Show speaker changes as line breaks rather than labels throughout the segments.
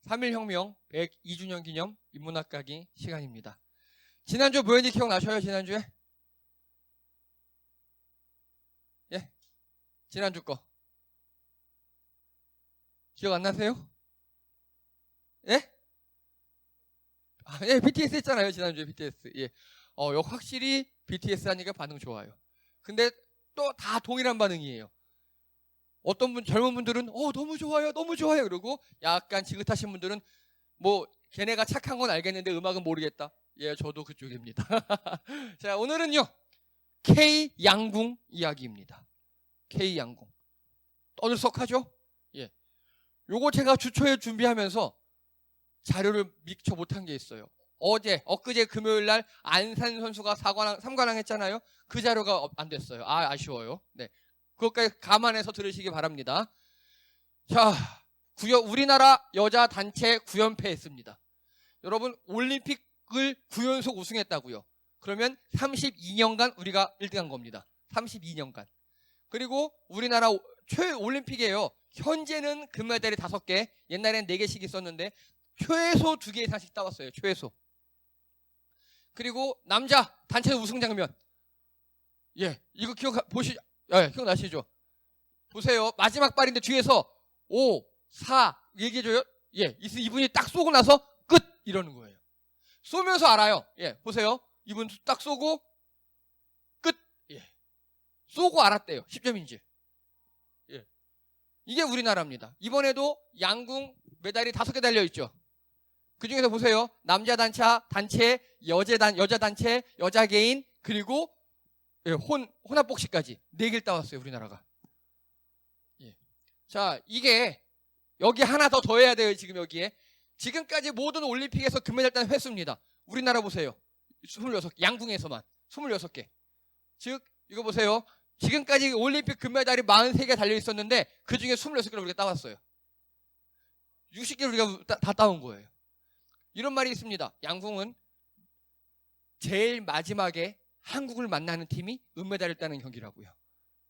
3.1혁명 102주년 기념 인문학 강의 시간입니다. 지난주 뭐였는지 기억나셔요? 지난주에? 예? 지난주 거. 기억 안 나세요? 예? 예, BTS 했잖아요. 지난주에 BTS. 예. 확실히 BTS 하니까 반응 좋아요. 근데 또 다 동일한 반응이에요. 어떤 젊은 분들은 너무 좋아요, 너무 좋아요. 그러고 약간 지긋하신 분들은 뭐 걔네가 착한 건 알겠는데 음악은 모르겠다. 예, 저도 그쪽입니다. 자, 오늘은요 K 양궁 이야기입니다. K 양궁. 떠들썩하죠? 예. 요거 제가 주초에 준비하면서 자료를 미처 못한 게 있어요. 엊그제 금요일 날 안산 선수가 3관왕 했잖아요. 그 자료가 안 됐어요. 아쉬워요. 네. 그것까지 감안해서 들으시기 바랍니다. 자, 우리나라 여자 단체 9연패 했습니다. 여러분, 올림픽을 9연속 우승했다고요. 그러면 32년간 우리가 1등한 겁니다. 32년간. 그리고 우리나라 올림픽이에요. 현재는 금메달이 5개, 옛날엔 4개씩 있었는데 최소 2개 이상씩 따왔어요. 최소. 그리고 남자 단체 우승 장면. 예, 이거 기억나시죠? 보세요. 마지막 발인데 뒤에서 5, 4 얘기해줘요. 예, 이분이 딱 쏘고 나서 끝! 이러는 거예요. 쏘면서 알아요. 예, 보세요. 이분 딱 쏘고 끝! 예. 쏘고 알았대요. 10점인지. 예. 이게 우리나라입니다. 이번에도 양궁 메달이 5개 달려있죠. 그 중에서 보세요. 남자 단체, 여자 단체, 여자 개인, 그리고 혼합복식까지 4개를 따왔어요. 우리나라가. 예. 자, 이게 여기 하나 더 더해야 돼요. 지금 여기에. 지금까지 모든 올림픽에서 금메달 딴 횟수입니다. 우리나라 보세요. 26개. 양궁에서만 26개. 즉 이거 보세요. 지금까지 올림픽 금메달이 43개 달려있었는데 그 중에 26개를 우리가 따왔어요. 60개를 우리가 다 따온 거예요. 이런 말이 있습니다. 양궁은 제일 마지막에 한국을 만나는 팀이 은메달을 따는 경기라고요.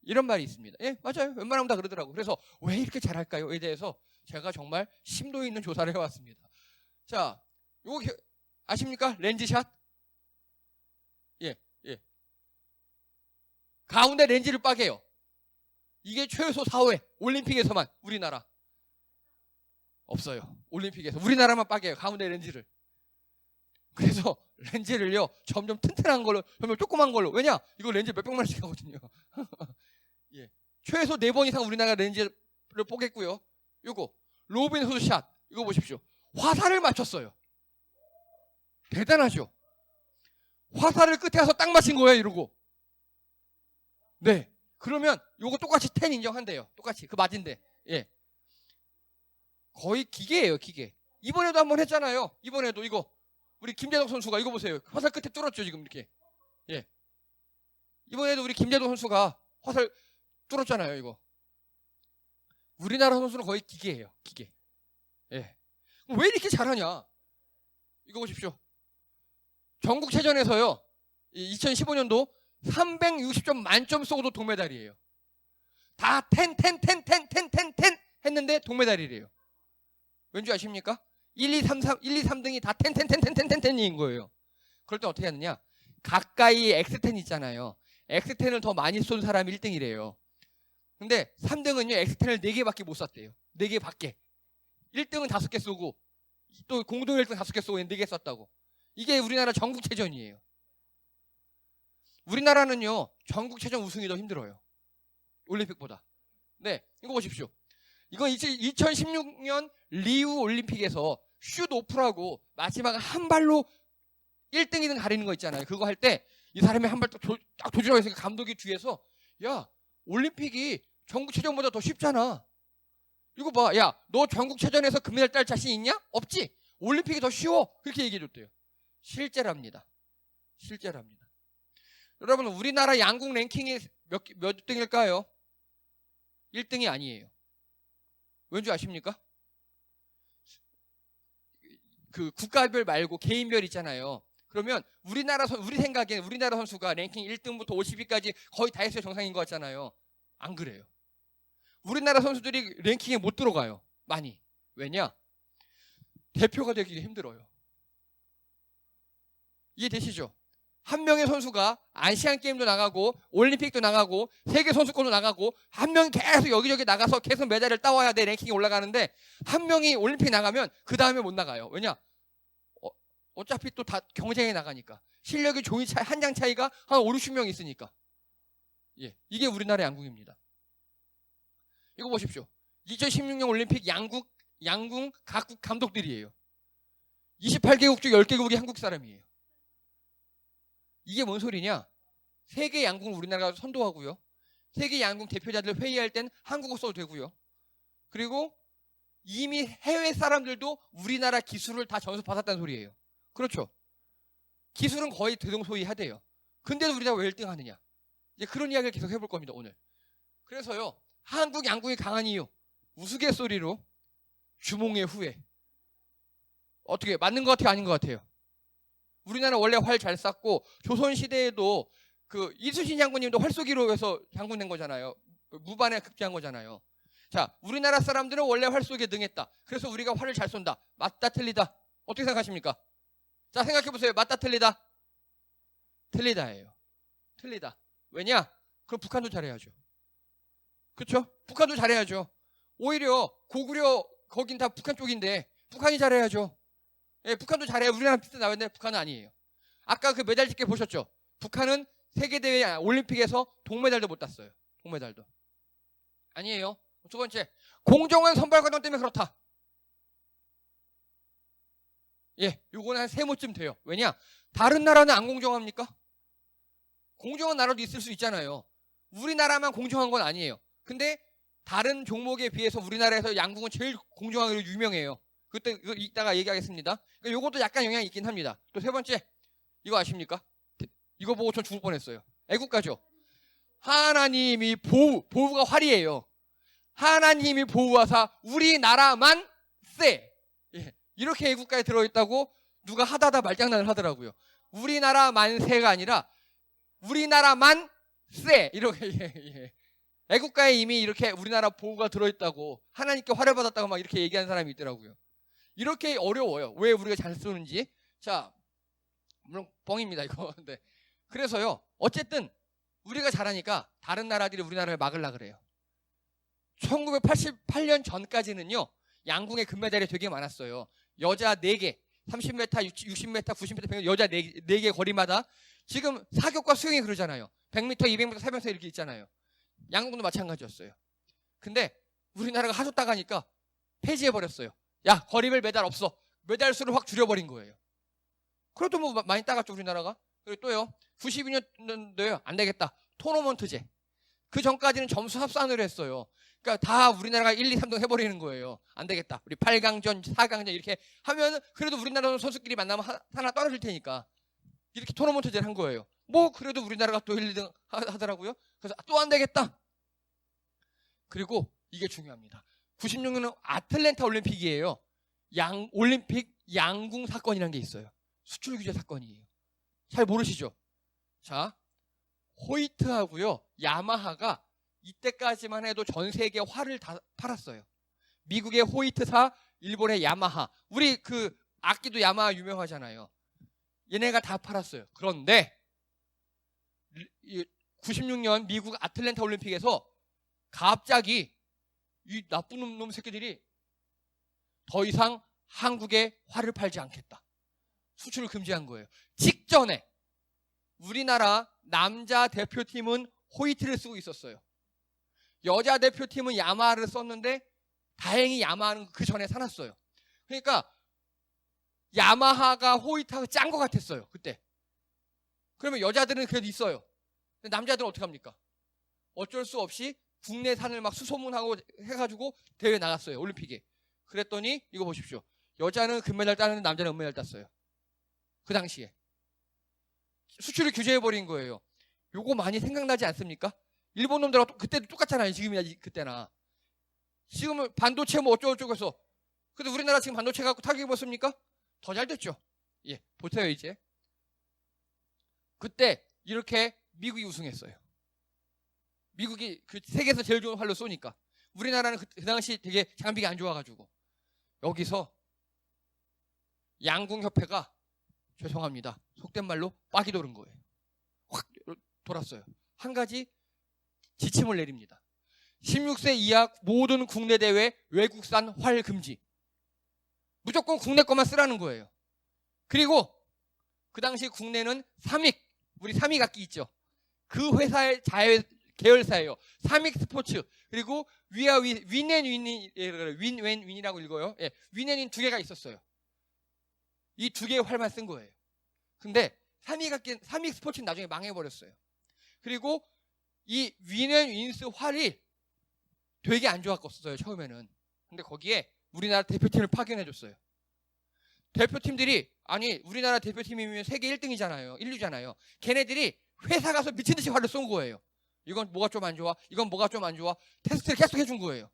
이런 말이 있습니다. 예, 맞아요. 웬만하면 다 그러더라고요. 그래서 왜 이렇게 잘할까요?에 대해서 제가 정말 심도 있는 조사를 해왔습니다. 자, 요거 아십니까? 렌즈샷? 예. 가운데 렌즈를 빠개요. 이게 최소 4회. 올림픽에서만 우리나라. 없어요. 올림픽에서. 우리나라만 빠개요. 가운데 렌즈를. 그래서 렌즈를요 점점 튼튼한 걸로, 점점 조그만 걸로. 왜냐? 이거 렌즈 몇백만 원씩 하거든요. 예. 최소 4번 이상 우리나라가 렌즈를 뽀겠고요. 요거 로빈 후드 샷. 이거 보십시오. 화살을 맞췄어요. 대단하죠? 화살을 끝에 가서 딱 맞힌 거예요. 이러고. 네. 그러면 요거 똑같이 10 인정한대요. 똑같이 그 맞은데. 예. 거의 기계예요. 기계. 이번에도 한번 했잖아요. 이번에도 이거 우리 김재동 선수가 이거 보세요. 화살 끝에 뚫었죠. 지금 이렇게. 예. 이번에도 우리 김재동 선수가 화살 뚫었잖아요. 이거. 우리나라 선수는 거의 기계예요. 기계. 예. 왜 이렇게 잘하냐? 이거 보십시오. 전국체전에서요. 2015년도 360점 만점 쏘고도 동메달이에요. 다 10 했는데 동메달이래요. 왠지 아십니까? 1, 2, 3등이 다 10인 거예요. 그럴 때 어떻게 하느냐? 가까이 X10 있잖아요. X10을 더 많이 쏜 사람이 1등이래요. 근데 3등은요, X10을 4개밖에 못 쐈대요. 4개 밖에. 1등은 5개 쏘고, 또 공동 1등 5개 쏘고 4개 쐈다고. 이게 우리나라 전국체전이에요. 우리나라는요, 전국체전 우승이 더 힘들어요. 올림픽보다. 네, 이거 보십시오. 이건 2016년 리우 올림픽에서 슛 오프라고 마지막 한 발로 1등, 2등 가리는 거 있잖아요. 그거 할 때 이 사람이 한 발 딱 도주라고 했으니까 감독이 뒤에서 야, 올림픽이 전국체전보다 더 쉽잖아. 이거 봐. 야, 너 전국체전에서 금메달 딸 자신 있냐? 없지? 올림픽이 더 쉬워. 그렇게 얘기해 줬대요. 실제랍니다. 실제랍니다. 여러분, 우리나라 양궁 랭킹이 몇 등일까요? 1등이 아니에요. 왠지 아십니까? 그 국가별 말고 개인별 있잖아요. 그러면 우리 생각엔 우리나라 선수가 랭킹 1등부터 50위까지 거의 다 했어야 정상인 것 같잖아요. 안 그래요. 우리나라 선수들이 랭킹에 못 들어가요. 많이. 왜냐? 대표가 되기가 힘들어요. 이해되시죠? 한 명의 선수가 아시안 게임도 나가고 올림픽도 나가고 세계 선수권도 나가고 한 명이 계속 여기저기 나가서 계속 메달을 따와야 돼 랭킹이 올라가는데 한 명이 올림픽 나가면 그 다음에 못 나가요. 왜냐? 어차피 또 다 경쟁에 나가니까 실력이 종이 차이 한 장 차이가 한 5, 60명 있으니까. 예, 이게 우리나라의 양궁입니다. 이거 보십시오. 2016년 올림픽 양궁 각국 감독들이에요. 28개국 중 10개국이 한국 사람이에요. 이게 뭔 소리냐? 세계 양궁을 우리나라가 선도하고요. 세계 양궁 대표자들 회의할 땐 한국어 써도 되고요. 그리고 이미 해외 사람들도 우리나라 기술을 다 전수받았다는 소리예요. 그렇죠? 기술은 거의 대동소이하대요. 근데도 우리나라가 왜 1등 하느냐? 이제 그런 이야기를 계속 해볼 겁니다, 오늘. 그래서요, 한국 양궁이 강한 이유, 우스갯소리로 주몽의 후예. 어떻게, 맞는 것 같아요? 아닌 것 같아요? 우리나라 원래 활 잘 쐈고, 조선시대에도 그 이순신 장군님도 활 쏘기로 해서 장군 된 거잖아요. 무반에 급제한 거잖아요. 자, 우리나라 사람들은 원래 활 쏘기에 능했다. 그래서 우리가 활을 잘 쏜다. 맞다, 틀리다? 어떻게 생각하십니까? 자, 생각해보세요. 맞다, 틀리다? 틀리다예요. 틀리다. 왜냐? 그럼 북한도 잘해야죠. 그렇죠? 북한도 잘해야죠. 오히려 고구려 거긴 다 북한 쪽인데 북한이 잘해야죠. 예, 북한도 잘해요. 우리나라 비슷 나왔는데 북한은 아니에요. 아까 그 메달 집계 보셨죠? 북한은 세계대회 올림픽에서 동메달도 못 땄어요. 동메달도. 아니에요. 두 번째, 공정한 선발 과정 때문에 그렇다. 예, 요거는 한 3모쯤 돼요. 왜냐? 다른 나라는 안 공정합니까? 공정한 나라도 있을 수 있잖아요. 우리나라만 공정한 건 아니에요. 근데 다른 종목에 비해서 우리나라에서 양궁은 제일 공정하기로 유명해요. 그때 이따가 얘기하겠습니다. 요것도 약간 영향이 있긴 합니다. 또 세 번째, 이거 아십니까? 이거 보고 전 죽을 뻔했어요. 애국가죠. 하나님이 보우가 활이에요. 하나님이 보호하사 우리나라만 세. 예, 이렇게 애국가에 들어있다고 누가 하다가 말장난을 하더라고요. 우리나라만 세가 아니라 우리나라만 세. 이렇게 예. 애국가에 이미 이렇게 우리나라 보호가 들어있다고 하나님께 활을 받았다고 막 이렇게 얘기하는 사람이 있더라고요. 이렇게 어려워요. 왜 우리가 잘 쓰는지. 자, 물론 뻥입니다 이거. 네. 그래서요. 어쨌든 우리가 잘하니까 다른 나라들이 우리나라를 막으려 그래요. 1988년 전까지는요. 양궁의 금메달이 되게 많았어요. 여자 4개, 30m, 60m, 90m, 100m 여자 4개 거리마다 지금 사격과 수영이 그러잖아요. 100m, 200m, 400m 이렇게 있잖아요. 양궁도 마찬가지였어요. 근데 우리나라가 하도 따가니까 폐지해버렸어요. 야, 거리별 메달 없어. 메달 수를 확 줄여버린 거예요. 그래도 뭐 많이 따갔죠, 우리나라가. 그리고 또요, 92년도에요. 안 되겠다. 토너먼트제. 그 전까지는 점수 합산을 했어요. 그러니까 다 우리나라가 1, 2, 3등 해버리는 거예요. 안 되겠다. 우리 8강전, 4강전 이렇게 하면 그래도 우리나라 선수끼리 만나면 하나 떨어질 테니까. 이렇게 토너먼트제를 한 거예요. 뭐 그래도 우리나라가 또 1, 2등 하더라고요. 그래서 또 안 되겠다. 그리고 이게 중요합니다. 96년은 아틀랜타 올림픽이에요. 올림픽 양궁 사건이라는 게 있어요. 수출 규제 사건이에요. 잘 모르시죠? 자, 호이트하고요, 야마하가 이때까지만 해도 전 세계 활을 다 팔았어요. 미국의 호이트사, 일본의 야마하. 우리 그 악기도 야마하 유명하잖아요. 얘네가 다 팔았어요. 그런데 96년 미국 아틀랜타 올림픽에서 갑자기 이 나쁜 놈 새끼들이 더 이상 한국에 활을 팔지 않겠다. 수출을 금지한 거예요. 직전에 우리나라 남자 대표팀은 호이트를 쓰고 있었어요. 여자 대표팀은 야마하를 썼는데 다행히 야마하는 그 전에 사놨어요. 그러니까 야마하가 호이트하고 짠 것 같았어요. 그때. 그러면 여자들은 그래도 있어요. 근데 남자들은 어떻게 합니까? 어쩔 수 없이 국내산을 막 수소문하고 해가지고 대회 나갔어요. 올림픽에. 그랬더니 이거 보십시오. 여자는 금메달 따는데 남자는 은메달 땄어요. 그 당시에. 수출을 규제해버린 거예요. 요거 많이 생각나지 않습니까? 일본 놈들하고 그때도 똑같잖아요. 지금이나 그때나. 지금은 반도체 뭐 어쩌고저쩌고 해서. 근데 우리나라 지금 반도체 갖고 타격 입었습니까? 더 잘 됐죠. 예, 보세요 이제. 그때 이렇게 미국이 우승했어요. 미국이 그 세계에서 제일 좋은 활로 쏘니까. 우리나라는 그 당시 되게 장비가 안 좋아가지고. 여기서 양궁협회가 죄송합니다. 속된 말로 빡이 도른 거예요. 확 돌았어요. 한 가지 지침을 내립니다. 16세 이하 모든 국내 대회 외국산 활 금지. 무조건 국내 것만 쓰라는 거예요. 그리고 그 당시 국내는 삼익, 우리 삼익악기 있죠. 그 회사의 자회 계열사예요. 삼익 스포츠. 그리고 위와 윈이라고 읽어요. 예, 윈앤윈 두 개가 있었어요. 이 두 개의 활만 쓴 거예요. 근데 삼익 스포츠는 나중에 망해버렸어요. 그리고 이 윈앤윈스 활이 되게 안 좋았었어요, 처음에는. 근데 거기에 우리나라 대표팀을 파견해줬어요. 대표팀들이, 아니, 우리나라 대표팀이면 세계 1등이잖아요. 1위잖아요. 걔네들이 회사 가서 미친 듯이 활을 쏜 거예요. 이건 뭐가 좀 안 좋아? 이건 뭐가 좀 안 좋아? 테스트를 계속 해준 거예요.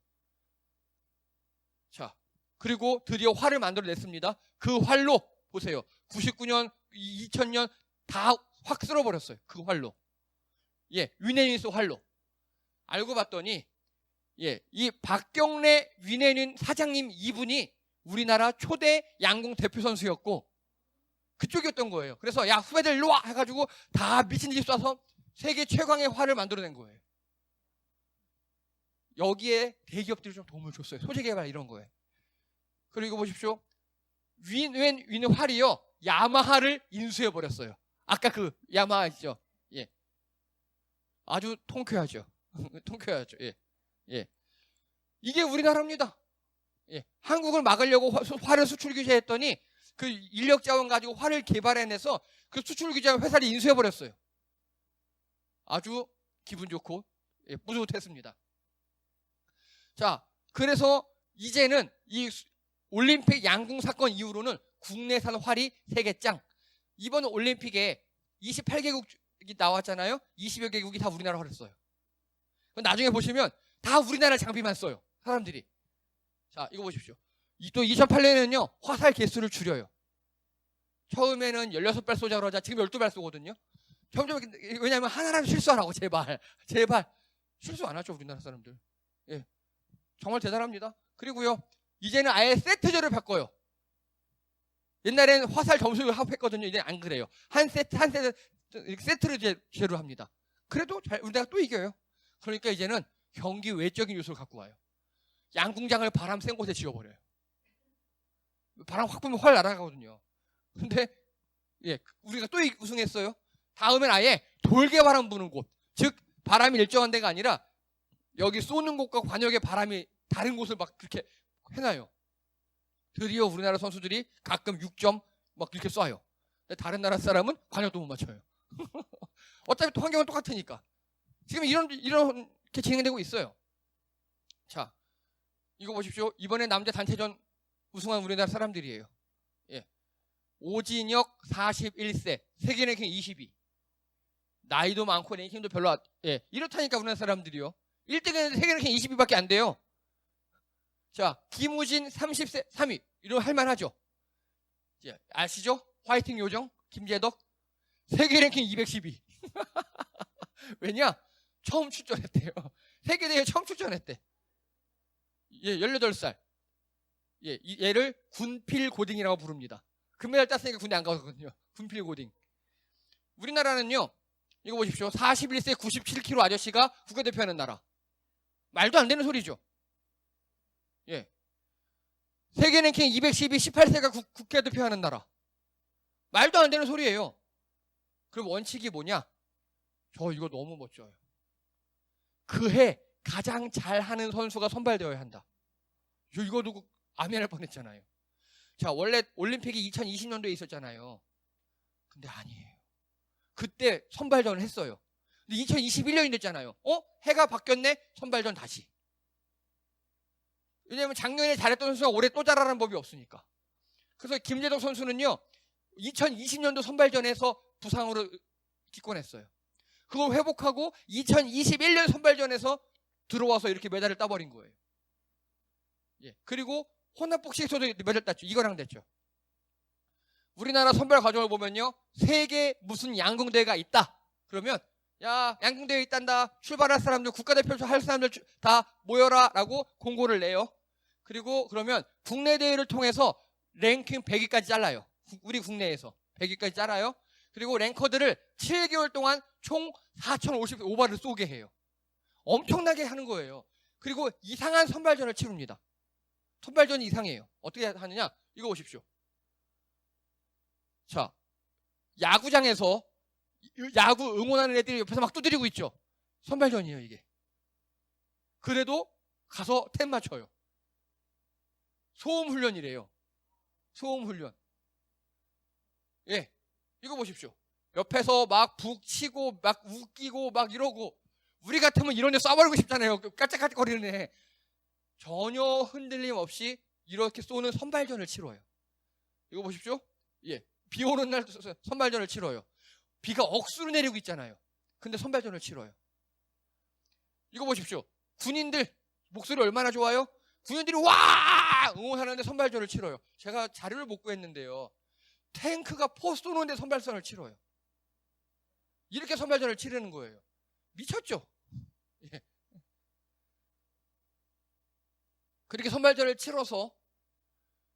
자, 그리고 드디어 활을 만들어냈습니다. 그 활로, 보세요. 99년, 2000년 다 확 쓸어버렸어요. 그 활로. 예, 윈앤윈스 활로. 알고 봤더니, 예, 이 박경래 윈앤윈 사장님 이분이 우리나라 초대 양궁 대표 선수였고 그쪽이었던 거예요. 그래서 야, 후배들 일로 와 해가지고 다 미친 듯이 쏴서 세계 최강의 활을 만들어낸 거예요. 여기에 대기업들이 좀 도움을 줬어요. 소재 개발 이런 거에. 그리고 보십시오. 윈 활이요, 야마하를 인수해 버렸어요. 아까 그 야마하 있죠. 예, 아주 통쾌하죠. 통쾌하죠. 예, 예. 이게 우리나라입니다. 예, 한국을 막으려고 활을 수출 규제했더니 그 인력 자원 가지고 활을 개발해내서 그 수출 규제 회사를 인수해 버렸어요. 아주 기분 좋고, 예, 뿌듯했습니다. 자, 그래서 이제는 이 올림픽 양궁 사건 이후로는 국내산 활이 세계짱. 이번 올림픽에 28개국이 나왔잖아요. 20여 개국이 다 우리나라 활을 써요. 나중에 보시면 다 우리나라 장비만 써요, 사람들이. 자, 이거 보십시오. 또 2008년에는요, 화살 개수를 줄여요. 처음에는 16발 쏘자 그러자 지금 12발 쏘거든요. 점점, 왜냐하면 하나라도 실수 안 하고, 제발. 실수 안 하죠, 우리나라 사람들. 예, 정말 대단합니다. 그리고요, 이제는 아예 세트제를 바꿔요. 옛날에는 화살 점수를 합했거든요. 이제 안 그래요. 한 세트 세트를 제로 합니다. 그래도 우리나라가 또 이겨요. 그러니까 이제는 경기 외적인 요소를 갖고 와요. 양궁장을 바람 센 곳에 지어버려요. 바람 확 불면 활 날아가거든요. 근데 예, 우리가 또 우승했어요. 다음엔 아예 돌게 바람 부는 곳, 즉 바람이 일정한 데가 아니라 여기 쏘는 곳과 관역의 바람이 다른 곳을 막 그렇게 해놔요. 드디어 우리나라 선수들이 가끔 6점 막 이렇게 쏴요. 다른 나라 사람은 관역도 못 맞춰요. 어차피 또 환경은 똑같으니까. 지금 이렇게 진행되고 있어요. 자, 이거 보십시오. 이번에 남자 단체전 우승한 우리나라 사람들이에요. 예. 오진혁 41세, 세계 랭킹 22. 나이도 많고 랭킹도 별로 예, 이렇다니까 우리나라 사람들이요. 1등에는 세계 랭킹 22밖에 안 돼요. 자, 김우진 30세 3위. 이러면 할만하죠. 예, 아시죠? 화이팅 요정 김재덕 세계 랭킹 212. 왜냐? 처음 출전했대요. 세계대회 처음 출전했대. 예, 18살. 예, 얘를 군필고딩이라고 부릅니다. 금메달 땄으니까 군대 안 가거든요. 군필고딩. 우리나라는요, 이거 보십시오. 41세 97kg 아저씨가 국가대표하는 나라. 말도 안 되는 소리죠. 예. 세계 랭킹 212, 18세가 국가대표하는 나라. 말도 안 되는 소리예요. 그럼 원칙이 뭐냐? 저 이거 너무 멋져요. 그해 가장 잘하는 선수가 선발되어야 한다. 이거 누구 아멘할 뻔했잖아요. 자, 원래 올림픽이 2020년도에 있었잖아요. 근데 아니에요. 그때 선발전을 했어요. 근데 2021년이 됐잖아요. 해가 바뀌었네? 선발전 다시. 왜냐하면 작년에 잘했던 선수가 올해 또 잘하는 법이 없으니까. 그래서 김재덕 선수는요, 2020년도 선발전에서 부상으로 기권했어요. 그걸 회복하고 2021년 선발전에서 들어와서 이렇게 메달을 따버린 거예요. 예. 그리고 혼합복식에서도 메달 땄죠. 이거랑 됐죠. 우리나라 선발 과정을 보면요, 세계 무슨 양궁대회가 있다. 그러면 야, 양궁대회 있단다. 출발할 사람들, 국가대표 할 사람들 다 모여라 라고 공고를 내요. 그리고 그러면 국내 대회를 통해서 랭킹 100위까지 잘라요. 우리 국내에서 100위까지 잘라요. 그리고 랭커들을 7개월 동안 총 4,055발을 쏘게 해요. 엄청나게 하는 거예요. 그리고 이상한 선발전을 치릅니다. 선발전이 이상해요. 어떻게 하느냐? 이거 보십시오. 자, 야구장에서 야구 응원하는 애들이 옆에서 막 두드리고 있죠. 선발전이에요, 이게. 그래도 가서 템 맞춰요. 소음 훈련이래요. 소음 훈련. 예, 이거 보십시오. 옆에서 막 북치고 막 웃기고 막 이러고, 우리 같으면 이런 애 쏴버리고 싶잖아요. 깔짝깔짝거리는 애. 전혀 흔들림 없이 이렇게 쏘는 선발전을 치러요. 이거 보십시오. 예, 비 오는 날 선발전을 치러요. 비가 억수로 내리고 있잖아요. 근데 선발전을 치러요. 이거 보십시오. 군인들 목소리 얼마나 좋아요? 군인들이 와! 응원하는데 선발전을 치러요. 제가 자료를 못 구했는데요. 탱크가 포 쏘는데 선발전을 치러요. 이렇게 선발전을 치르는 거예요. 미쳤죠? 예. 그렇게 선발전을 치러서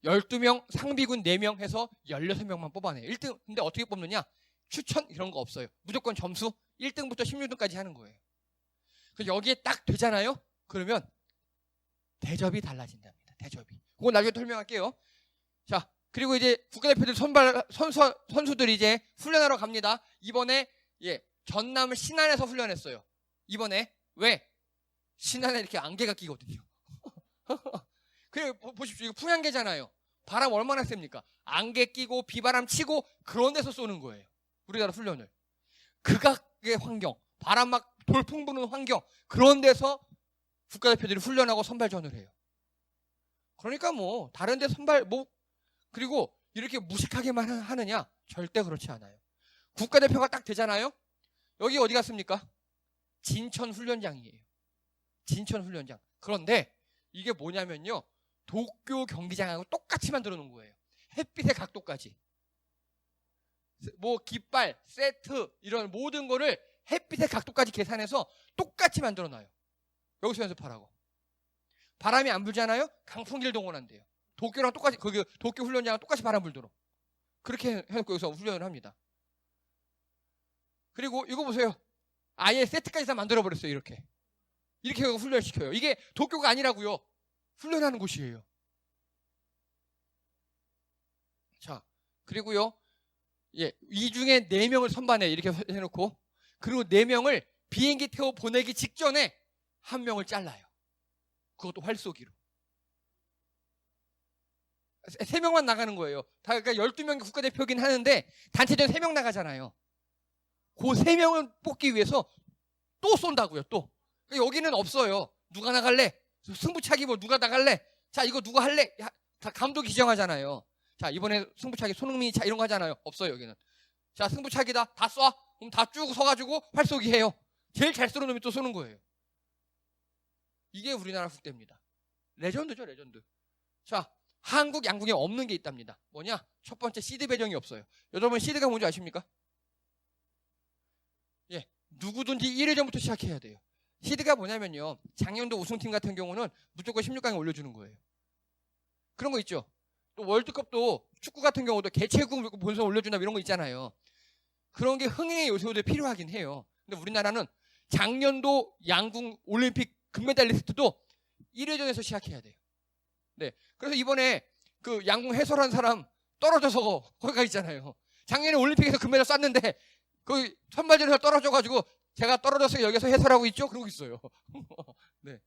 12명, 상비군 4명 해서 16명만 뽑아내요. 1등, 근데 어떻게 뽑느냐? 추천 이런 거 없어요. 무조건 점수 1등부터 16등까지 하는 거예요. 그래서 여기에 딱 되잖아요? 그러면 대접이 달라진답니다. 대접이. 그건 나중에 설명할게요. 자, 그리고 이제 국가대표들 선수들이 이제 훈련하러 갑니다. 이번에 전남 신안에서 훈련했어요. 이번에 왜? 신안에 이렇게 안개가 끼거든요. 그리고 보십시오. 이거 풍안개잖아요. 바람 얼마나 셉니까? 안개 끼고 비바람 치고 그런 데서 쏘는 거예요. 우리나라 훈련을. 극악의 환경, 바람 막 돌풍 부는 환경, 그런 데서 국가대표들이 훈련하고 선발전을 해요. 그러니까 뭐 다른 데 그리고 이렇게 무식하게만 하느냐? 절대 그렇지 않아요. 국가대표가 딱 되잖아요. 여기 어디 갔습니까? 진천 훈련장이에요. 진천 훈련장. 그런데 이게 뭐냐면요, 도쿄 경기장하고 똑같이 만들어 놓은 거예요. 햇빛의 각도까지. 뭐 깃발, 세트 이런 모든 거를 햇빛의 각도까지 계산해서 똑같이 만들어 놔요. 여기서 연습하라고. 바람이 안 불잖아요? 강풍기를 동원한대요. 도쿄랑 똑같이, 거기 도쿄 훈련장랑 똑같이 바람 불도록. 그렇게 해놓고 여기서 훈련을 합니다. 그리고 이거 보세요. 아예 세트까지 다 만들어 버렸어요. 이렇게 훈련을 시켜요. 이게 도쿄가 아니라고요. 훈련하는 곳이에요. 자, 그리고요, 이 중에 4명을 선반에 이렇게 해놓고, 그리고 4명을 비행기 태워 보내기 직전에 1명을 잘라요. 그것도 활쏘기로. 3명만 나가는 거예요. 그러니까 12명이 국가대표긴 하는데 단체전 3명 나가잖아요. 그 3명을 뽑기 위해서 또 쏜다고요. 또. 여기는 없어요. 누가 나갈래? 승부차기 뭐 누가 나갈래? 자, 이거 누가 할래? 다 감독이 지정하잖아요. 자, 이번에 승부차기 손흥민이 차 이런 거 하잖아요. 없어요, 여기는. 자, 승부차기다. 다 쏴. 그럼 다 쭉 서가지고 활쏘기 해요. 제일 잘 쏘는 놈이 또 쏘는 거예요. 이게 우리나라 국대입니다. 레전드죠, 레전드. 자, 한국 양궁에 없는 게 있답니다. 뭐냐? 첫 번째, 시드 배정이 없어요. 여러분, 시드가 뭔지 아십니까? 예, 누구든지 1회전부터 시작해야 돼요. 시드가 뭐냐면요, 작년도 우승팀 같은 경우는 무조건 16강에 올려주는 거예요. 그런 거 있죠. 또 월드컵도 축구 같은 경우도 개최국 본선 올려준다 이런 거 있잖아요. 그런 게 흥행의 요소도 필요하긴 해요. 근데 우리나라는 작년도 양궁 올림픽 금메달리스트도 1회전에서 시작해야 돼요. 네, 그래서 이번에 그 양궁 해설한 사람 떨어져서 거기 가 있잖아요. 작년에 올림픽에서 금메달 쐈는데 그 선발전에서 떨어져가지고 제가 떨어져서 여기서 해설하고 있죠? 그러고 있어요. 네.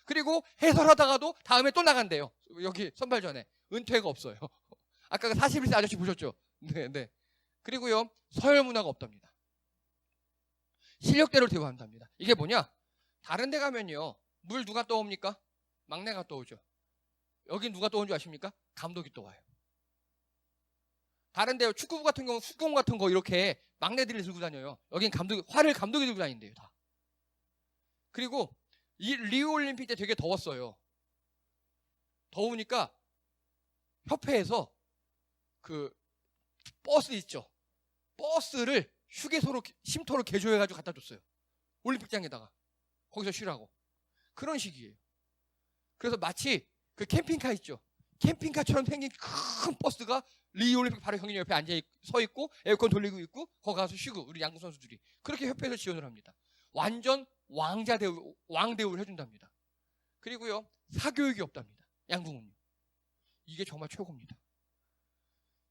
그리고 해설하다가도 다음에 또 나간대요. 여기 선발전에. 은퇴가 없어요. 아까 그 41세 아저씨 보셨죠? 네, 네. 그리고요, 서열 문화가 없답니다. 실력대로 대우한답니다. 이게 뭐냐? 다른 데 가면요, 물 누가 떠옵니까? 막내가 떠오죠. 여기 누가 떠온 줄 아십니까? 감독이 떠와요. 다른 데 축구부 같은 경우 축구공 같은 거 이렇게 막내들이 들고 다녀요. 여긴 활을 감독이 들고 다닌대요, 다. 그리고 이 리우 올림픽 때 되게 더웠어요. 더우니까 협회에서 그 버스 있죠. 버스를 휴게소로 쉼터로 개조해가지고 갖다 줬어요. 올림픽장에다가. 거기서 쉬라고. 그런 식이에요. 그래서 마치 그 캠핑카 있죠. 캠핑카처럼 생긴 큰 버스가 리올림픽 바로 경기 옆에 서 있고 에어컨 돌리고 있고 거기 가서 쉬고 우리 양궁 선수들이 그렇게 협회에서 지원을 합니다. 완전 왕대우를 해준답니다. 그리고요 사교육이 없답니다. 양궁은요. 이게 정말 최고입니다.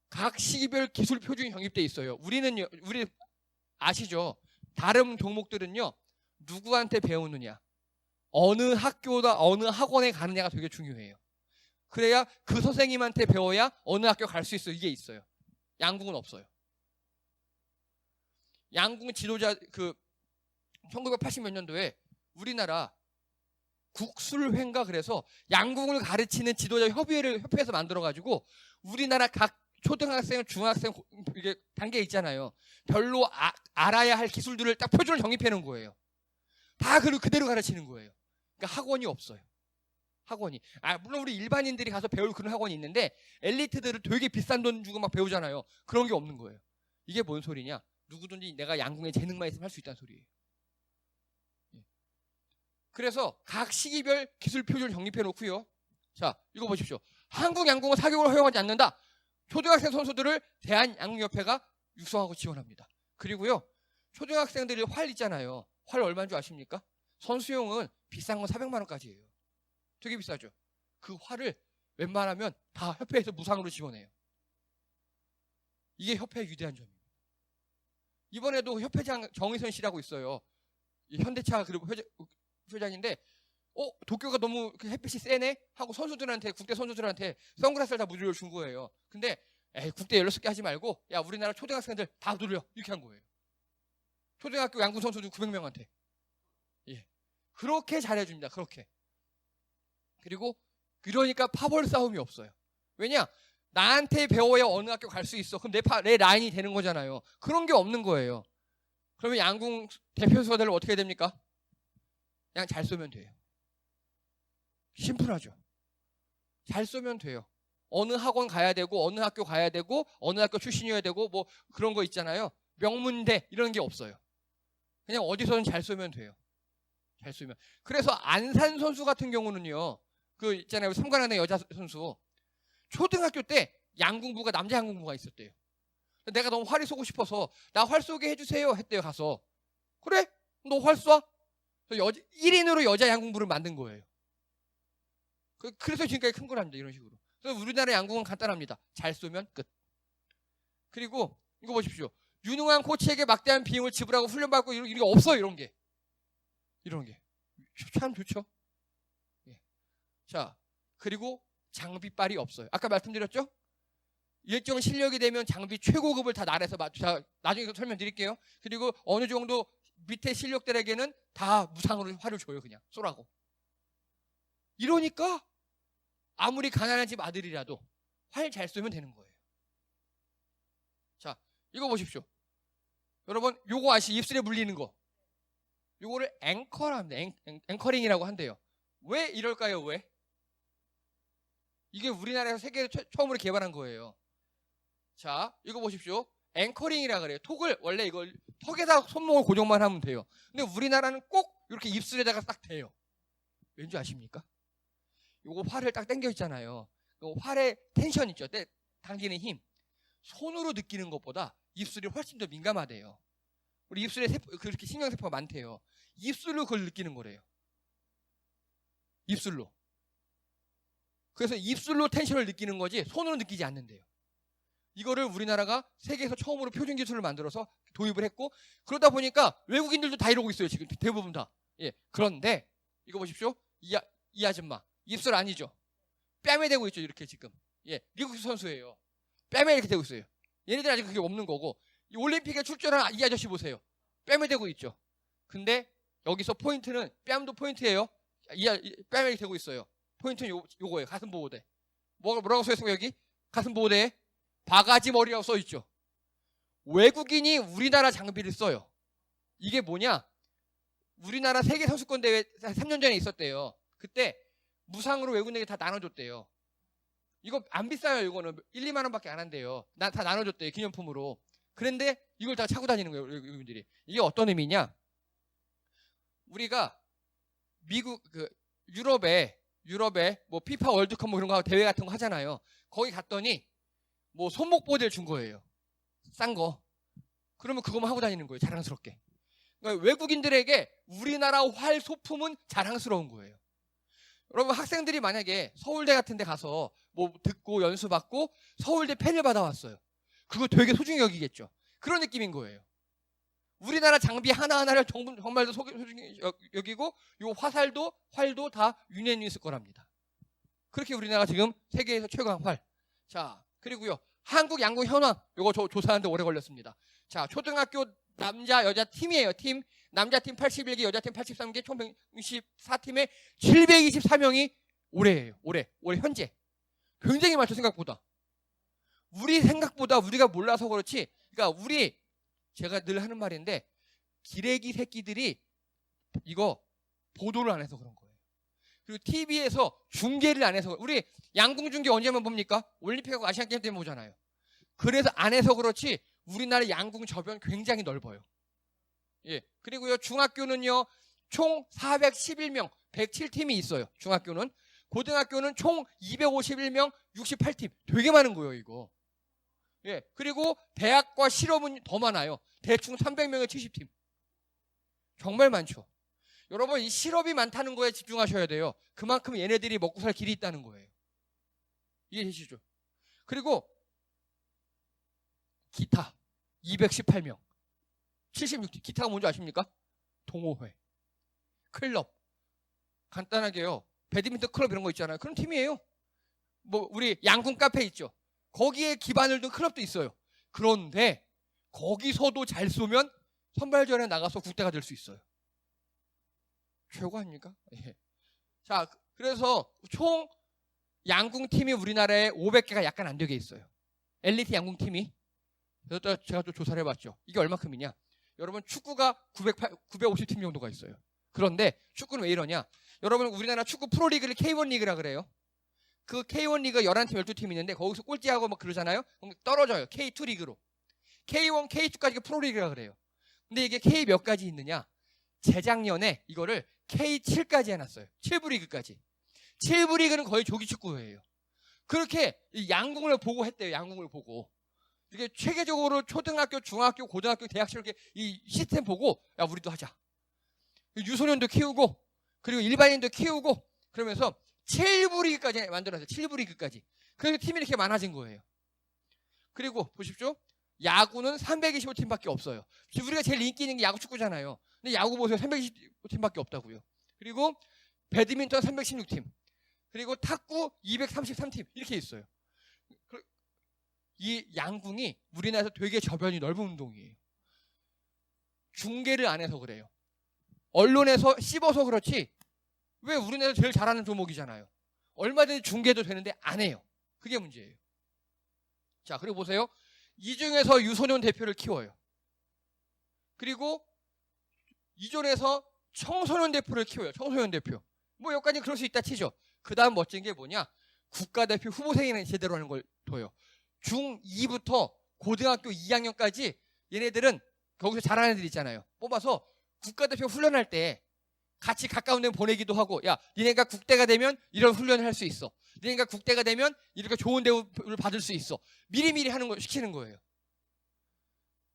각 시기별 기술 표준이 정립돼 있어요. 우리 아시죠? 다른 종목들은요 누구한테 배우느냐, 어느 학교다 어느 학원에 가느냐가 되게 중요해요. 그래야 그 선생님한테 배워야 어느 학교 갈 수 있어요. 이게 있어요. 양궁은 없어요. 양궁 지도자 1980 몇 년도에 우리나라 국술회인가 그래서 양궁을 가르치는 지도자 협회에서 만들어가지고 우리나라 각 초등학생, 중학생 이게 단계 있잖아요. 별로 알아야 할 기술들을 딱 표준을 정립해 놓은 거예요. 다 그대로 가르치는 거예요. 그러니까 학원이 없어요. 학원이. 물론 우리 일반인들이 가서 배울 그런 학원이 있는데 엘리트들은 되게 비싼 돈 주고 막 배우잖아요. 그런 게 없는 거예요. 이게 뭔 소리냐? 누구든지 내가 양궁에 재능만 있으면 할 수 있다는 소리예요. 그래서 각 시기별 기술 표준을 정립해 놓고요. 자, 이거 보십시오. 한국 양궁은 사교육을 허용하지 않는다. 초등학생 선수들을 대한양궁협회가 육성하고 지원합니다. 그리고요. 초등학생들이 활 있잖아요. 활 얼마인 줄 아십니까? 선수용은 비싼 건 400만 원까지예요. 되게 비싸죠. 그 활을 웬만하면 다 협회에서 무상으로 지원해요. 이게 협회의 위대한 점입니다. 이번에도 협회장 정의선 씨라고 있어요. 현대차 그리고 회장인데 도쿄가 너무 햇빛이 세네 하고 선수들한테 국대 선수들한테 선글라스를 다 무료로 준 거예요. 근데 국대 16개 하지 말고 야 우리나라 초등학생들 다 돌려 이렇게 한 거예요. 초등학교 양궁 선수들 900명한테. 예. 그렇게 잘해줍니다. 그렇게. 그리고 그러니까 파벌 싸움이 없어요. 왜냐? 나한테 배워야 어느 학교 갈 수 있어. 그럼 내 라인이 되는 거잖아요. 그런 게 없는 거예요. 그러면 양궁 대표 수가들은 어떻게 됩니까? 그냥 잘 쏘면 돼요. 심플하죠. 잘 쏘면 돼요. 어느 학원 가야 되고 어느 학교 가야 되고 어느 학교 출신이어야 되고 뭐 그런 거 있잖아요. 명문대 이런 게 없어요. 그냥 어디서든 잘 쏘면 돼요. 잘 쏘면. 그래서 안산 선수 같은 경우는요. 그 있잖아요. 삼관왕의 여자 선수. 초등학교 때 양궁부가 남자 양궁부가 있었대요. 내가 너무 활이 쏘고 싶어서 나 활 쏘게 해주세요 했대요. 가서. 그래? 너 활 쏴? 1인으로 여자 양궁부를 만든 거예요. 그래서 지금까지 큰 거랍니다. 이런 식으로. 그래서 우리나라 양궁은 간단합니다. 잘 쏘면 끝. 그리고 이거 보십시오. 유능한 코치에게 막대한 비용을 지불하고 훈련받고 이런 게 없어요. 이런 게. 이런 게. 참 좋죠. 예. 자, 그리고 장비빨이 없어요. 아까 말씀드렸죠? 일정 실력이 되면 장비 최고급을 다 나라에서 나중에 설명드릴게요. 그리고 어느 정도 밑에 실력들에게는 다 무상으로 활을 줘요. 그냥 쏘라고. 이러니까 아무리 가난한 집 아들이라도 활 잘 쏘면 되는 거예요. 자, 이거 보십시오. 여러분, 요거 입술에 물리는 거. 요거를 앵커링이라고 한대요. 왜 이럴까요? 왜? 이게 우리나라에서 세계에서 처음으로 개발한 거예요. 자, 이거 보십시오. 앵커링이라 그래요. 톡을 원래 이걸 턱에다 손목을 고정만 하면 돼요. 근데 우리나라는 꼭 이렇게 입술에다가 딱 대요. 왠지 아십니까? 요거 활을 딱 당겨 있잖아요. 요 활의 텐션 있죠. 당기는 힘. 손으로 느끼는 것보다 입술이 훨씬 더 민감하대요. 우리 입술에 그렇게 신경세포가 많대요. 입술로 그걸 느끼는 거래요. 입술로. 그래서 입술로 텐션을 느끼는 거지 손으로 느끼지 않는데요. 이거를 우리나라가 세계에서 처음으로 표준 기술을 만들어서 도입을 했고 그러다 보니까 외국인들도 다 이러고 있어요. 지금 대부분 다. 예. 그런데 이거 보십시오. 이 아줌마 입술 아니죠. 뺨에 대고 있죠. 이렇게 지금. 예. 미국 선수예요. 뺨에 이렇게 대고 있어요. 얘네들 아직 그게 없는 거고 이 올림픽에 출전한 이 아저씨 보세요. 뺨에 대고 있죠. 근데 여기서 포인트는 뺨도 포인트예요. 뺨에 이렇게 대고 있어요. 포인트는 요거예요. 가슴 보호대. 뭐라고 써있어요 여기? 가슴 보호대에 바가지 머리라고 써있죠. 외국인이 우리나라 장비를 써요. 이게 뭐냐? 우리나라 세계 선수권 대회 3년 전에 있었대요. 그때 무상으로 외국인에게 다 나눠줬대요. 이거 안 비싸요. 이거는 1, 2만 원밖에 안 한대요. 다 나눠줬대요. 기념품으로. 그런데 이걸 다 차고 다니는 거예요. 외국인들이. 이게 어떤 의미냐? 우리가 미국 유럽에 유럽에 뭐 피파 월드컵 뭐 그런 거 대회 같은 거 하잖아요. 거기 갔더니 뭐 손목 보호대를 준 거예요. 싼 거. 그러면 그거만 하고 다니는 거예요. 자랑스럽게. 그러니까 외국인들에게 우리나라 활 소품은 자랑스러운 거예요. 여러분 학생들이 만약에 서울대 같은 데 가서 뭐 듣고 연수 받고 서울대 펜을 받아왔어요. 그거 되게 소중히 여기겠죠. 그런 느낌인 거예요. 우리나라 장비 하나하나를 정말 소중히 여기고 요 활도 다 유엔이 있을 거랍니다. 그렇게 우리나라가 지금 세계에서 최강 활. 자, 그리고요. 한국 양궁 현황. 요거 저 조사하는데 오래 걸렸습니다. 자, 초등학교 남자 여자 팀이에요. 팀. 남자 팀 81개, 여자 팀 83개, 총 164팀에 724명이 올해예요. 올해 현재. 굉장히 많죠, 생각보다. 우리 생각보다 우리가 몰라서 그렇지. 그러니까 제가 늘 하는 말인데 기레기 새끼들이 이거 보도를 안 해서 그런 거예요. 그리고 TV에서 중계를 안 해서 우리 양궁 중계 언제만 봅니까? 올림픽하고 아시안게임 때문에 보잖아요. 그래서 안 해서 그렇지 우리나라 양궁 저변 굉장히 넓어요. 예. 그리고요 중학교는요 총 411명 107팀이 있어요. 중학교는. 고등학교는 총 251명 68팀. 되게 많은 거예요 이거. 예. 그리고 대학과 실업은 더 많아요. 대충 300명에 70팀. 정말 많죠. 여러분 이 실업이 많다는 거에 집중하셔야 돼요. 그만큼 얘네들이 먹고 살 길이 있다는 거예요. 이해되시죠? 그리고 기타 218명 76팀. 기타가 뭔지 아십니까? 동호회, 클럽. 간단하게요. 배드민턴 클럽 이런 거 있잖아요. 그런 팀이에요. 뭐 우리 양궁 카페 있죠. 거기에 기반을 둔 클럽도 있어요. 그런데 거기서도 잘 쏘면 선발전에 나가서 국대가 될 수 있어요. 최고 아닙니까? 예. 자, 그래서 총 양궁팀이 우리나라에 500개가 약간 안 되게 있어요. 엘리트 양궁팀이. 그래서 제가 또 조사를 해봤죠. 이게 얼마큼이냐? 여러분 축구가 950팀 정도가 있어요. 그런데 축구는 왜 이러냐? 여러분 우리나라 축구 프로리그를 K1 리그라 그래요. 그 K1 리그 11팀, 12팀 있는데 거기서 꼴찌하고 막 그러잖아요. 그럼 떨어져요. K2 리그로. K1, K2까지가 프로리그라 그래요. 근데 이게 K 몇 가지 있느냐? 재작년에 이거를 K7까지 해놨어요. 7부 리그까지. 7부 리그는 거의 조기축구예요. 그렇게 양궁을 보고 했대요. 양궁을 보고. 이게 체계적으로 초등학교, 중학교, 고등학교, 대학교 이렇게 이 시스템 보고 야 우리도 하자. 유소년도 키우고 그리고 일반인도 키우고 그러면서 7부 리그까지 만들었어요. 7부 리그까지. 그래서 팀이 이렇게 많아진 거예요. 그리고 보십시오. 야구는 325팀밖에 없어요. 우리가 제일 인기 있는 게 야구 축구잖아요. 근데 야구 보세요. 325팀밖에 없다고요. 그리고 배드민턴 316팀. 그리고 탁구 233팀. 이렇게 있어요. 이 양궁이 우리나라에서 되게 저변이 넓은 운동이에요. 중계를 안 해서 그래요. 언론에서 씹어서 그렇지 왜 우리나라에서 제일 잘하는 종목이잖아요. 얼마든지 중계도 되는데 안 해요. 그게 문제예요. 자, 그리고 보세요. 이 중에서 유소년 대표를 키워요. 그리고 이존에서 청소년 대표를 키워요. 청소년 대표. 뭐 여기까지 그럴 수 있다 치죠. 그 다음 멋진 게 뭐냐? 국가대표 후보생이라는 제대로 하는 걸 둬요. 중2부터 고등학교 2학년까지 얘네들은 거기서 잘하는 애들 있잖아요. 뽑아서 국가대표 훈련할 때 같이 가까운 데 보내기도 하고 야 니네가 국대가 되면 이런 훈련을 할 수 있어. 니네가 국대가 되면 이렇게 좋은 대우를 받을 수 있어. 미리미리 하는 걸 시키는 거예요.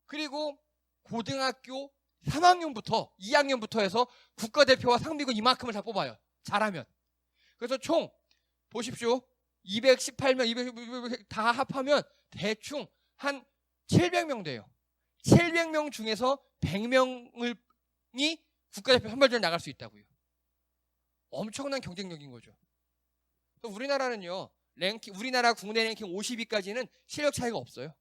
그리고 고등학교 3학년부터 2학년부터 해서 국가대표와 상비군 이만큼을 다 뽑아요. 잘하면. 그래서 총 보십시오. 218명, 200 다 합하면 대충 한 700명 돼요. 700명 중에서 100명이 국가대표 선발전에 나갈 수 있다고요. 엄청난 경쟁력인 거죠. 우리나라는요, 우리나라 국내 랭킹 50위까지는 실력 차이가 없어요.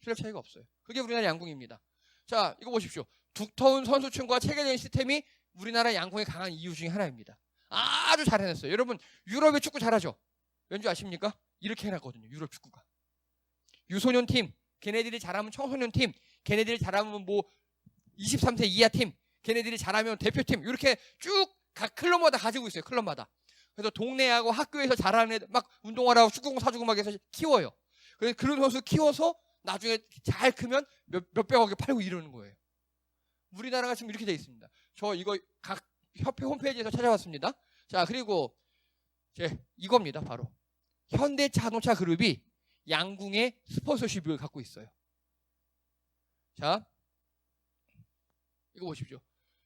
실력 차이가 없어요. 그게 우리나라 양궁입니다. 자, 이거 보십시오. 두터운 선수층과 체계적인 시스템이 우리나라 양궁의 강한 이유 중에 하나입니다. 아주 잘 해냈어요. 여러분, 유럽의 축구 잘하죠? 왠지 아십니까? 이렇게 해놨거든요. 유럽 축구가. 유소년 팀, 걔네들이 잘하면 청소년 팀, 걔네들이 잘하면 뭐 23세 이하 팀, 걔네들이 잘하면 대표팀, 이렇게 쭉 각 클럽마다 가지고 있어요. 클럽마다. 그래서 동네하고 학교에서 잘하는 애들 막 운동하라고 축구공 사주고 막 해서 키워요. 그래서 그런 선수 키워서 나중에 잘 크면 몇백억에 팔고 이러는 거예요. 우리나라가 지금 이렇게 돼 있습니다. 저 이거 각 협회 홈페이지에서 찾아왔습니다. 자, 그리고 이겁니다. 바로 현대자동차 그룹이 양궁의 스폰서십을 갖고 있어요. 자, 이거 보십시오.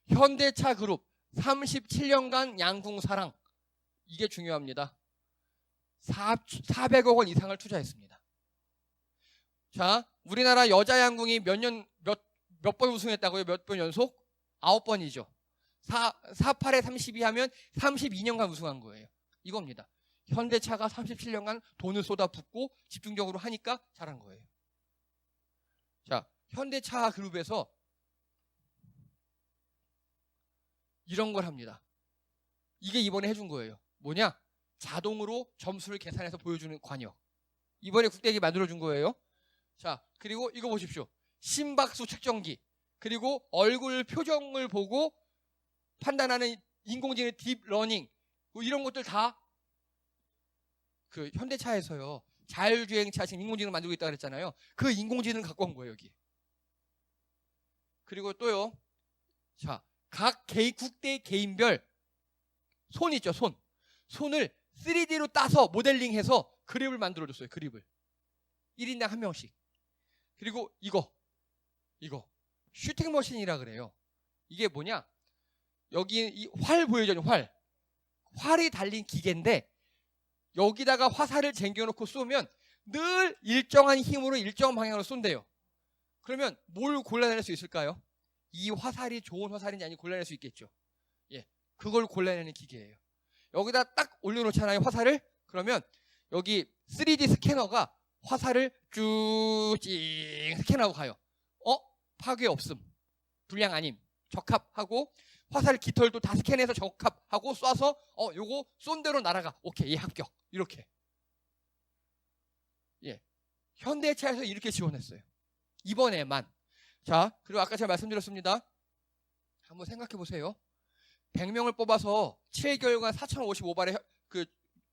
현대차 그룹 37년간 양궁 사랑. 이게 중요합니다. 400억 원 이상을 투자했습니다. 자, 우리나라 여자 양궁이 몇 번 우승했다고요? 몇 번 연속? 9번이죠. 48에 32 하면 32년간 우승한 거예요. 이겁니다. 현대차가 37년간 돈을 쏟아붓고 집중적으로 하니까 잘한 거예요. 자, 현대차 그룹에서 이런 걸 합니다. 이게 이번에 해준 거예요. 뭐냐? 자동으로 점수를 계산해서 보여주는 관역. 이번에 국대기 만들어준 거예요. 자, 그리고 이거 보십시오. 심박수 측정기. 그리고 얼굴 표정을 보고 판단하는 인공지능 딥러닝. 뭐 이런 것들 다 그 현대차에서요. 자율주행차 지금 인공지능 만들고 있다고 그랬잖아요. 그 인공지능 갖고 온 거예요, 여기. 그리고 또요. 자, 각 국대 개인별 손 있죠, 손. 손을 3D로 따서 모델링해서 그립을 만들어줬어요, 그립을. 1인당 1명씩. 그리고 이거. 슈팅머신이라 그래요. 이게 뭐냐? 여기 이 활 보여요, 활. 활이 달린 기계인데 여기다가 화살을 쟁겨놓고 쏘면 늘 일정한 힘으로 일정한 방향으로 쏜대요. 그러면 뭘 골라낼 수 있을까요? 이 화살이 좋은 화살인지 아닌지 골라낼 수 있겠죠. 예, 그걸 골라내는 기계예요. 여기다 딱 올려놓잖아요, 화살을. 그러면 여기 3D 스캐너가 화살을 쭉 스캔하고 가요. 파괴 없음, 불량 아님, 적합하고 화살 깃털도 다 스캔해서 적합하고 쏴서 요거 쏜 대로 날아가. 오케이, 얘 합격. 이렇게. 예, 현대차에서 이렇게 지원했어요. 이번에만. 자, 그리고 아까 제가 말씀드렸습니다. 한번 생각해 보세요. 100명을 뽑아서 7개월간 4,055발의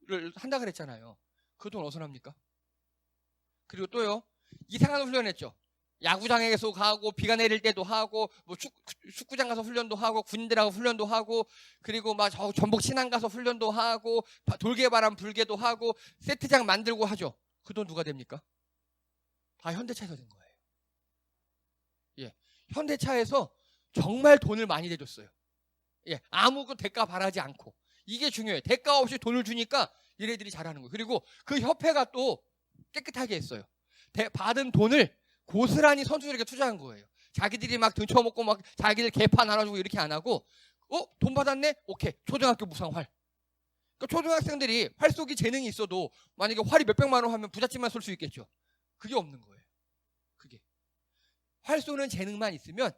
를 한다 그랬잖아요. 그 돈 어디서 납니까? 그리고 또요, 이상한 훈련했죠. 야구장에서 가고 비가 내릴 때도 하고 뭐 축구장 가서 훈련도 하고 군인들하고 훈련도 하고 그리고 막 전북 신안 가서 훈련도 하고 돌개바람 불개도 하고 세트장 만들고 하죠. 그 돈 누가 됩니까? 다 현대차에서 된 거예요. 예, 현대차에서 정말 돈을 많이 대줬어요. 예, 아무 대가 바라지 않고. 이게 중요해요. 대가 없이 돈을 주니까 얘네들이 잘하는 거예요. 그리고 그 협회가 또 깨끗하게 했어요. 받은 돈을 고스란히 선수들에게 투자한 거예요. 자기들이 막 등쳐먹고 막 자기들 개파 나눠주고 이렇게 안 하고 돈 받았네? 오케이. 초등학교 무상활. 그러니까 초등학생들이 활 쏘기 재능이 있어도 만약에 활이 몇백만 원 하면 부잣집만 쏠 수 있겠죠. 그게 없는 거예요. 그게. 활 쏘는 재능만 있으면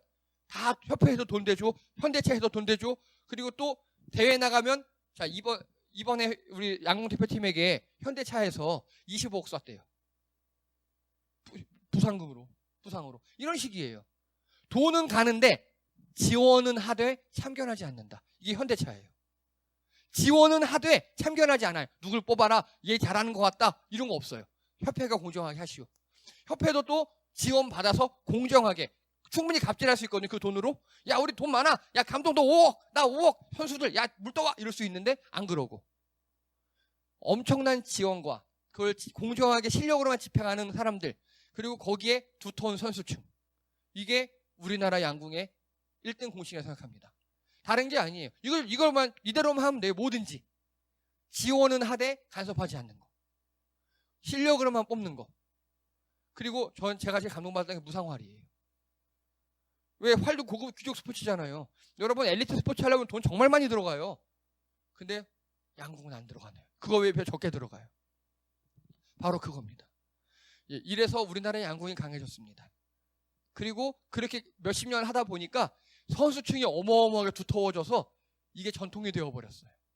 다 협회에서 돈 대줘. 현대차에서 돈 대줘. 그리고 또 대회 나가면 자 이번에 우리 양궁 대표팀에게 현대차에서 25억 쐈대요. 부상으로. 이런 식이에요. 돈은 가는데 지원은 하되 참견하지 않는다. 이게 현대차예요. 지원은 하되 참견하지 않아요. 누굴 뽑아라. 얘 잘하는 것 같다. 이런 거 없어요. 협회가 공정하게 하시오. 협회도 또 지원 받아서 공정하게 충분히 갑질할 수 있거든요. 그 돈으로. 야, 우리 돈 많아. 야, 감독도 5억. 나 5억. 선수들 야, 물 떠와. 이럴 수 있는데 안 그러고. 엄청난 지원과 그걸 공정하게 실력으로만 집행하는 사람들. 그리고 거기에 두터운 선수층. 이게 우리나라 양궁의 1등 공식이라고 생각합니다. 다른 게 아니에요. 이걸만 이대로만 하면 돼요. 뭐든지. 지원은 하되 간섭하지 않는 거. 실력으로만 뽑는 거. 그리고 제가 제일 감동받았던 게 무상활이에요. 왜? 활도 고급 귀족 스포츠잖아요. 여러분 엘리트 스포츠 하려면 돈 정말 많이 들어가요. 근데 양궁은 안 들어가네요. 그거 왜 적게 들어가요? 바로 그겁니다. 예, 이래서 우리나라의 양궁이 강해졌습니다. 그리고 그렇게 몇십 년 하다 보니까 선수층이 어마어마하게 두터워져서 이게 전통이 되어버렸어요.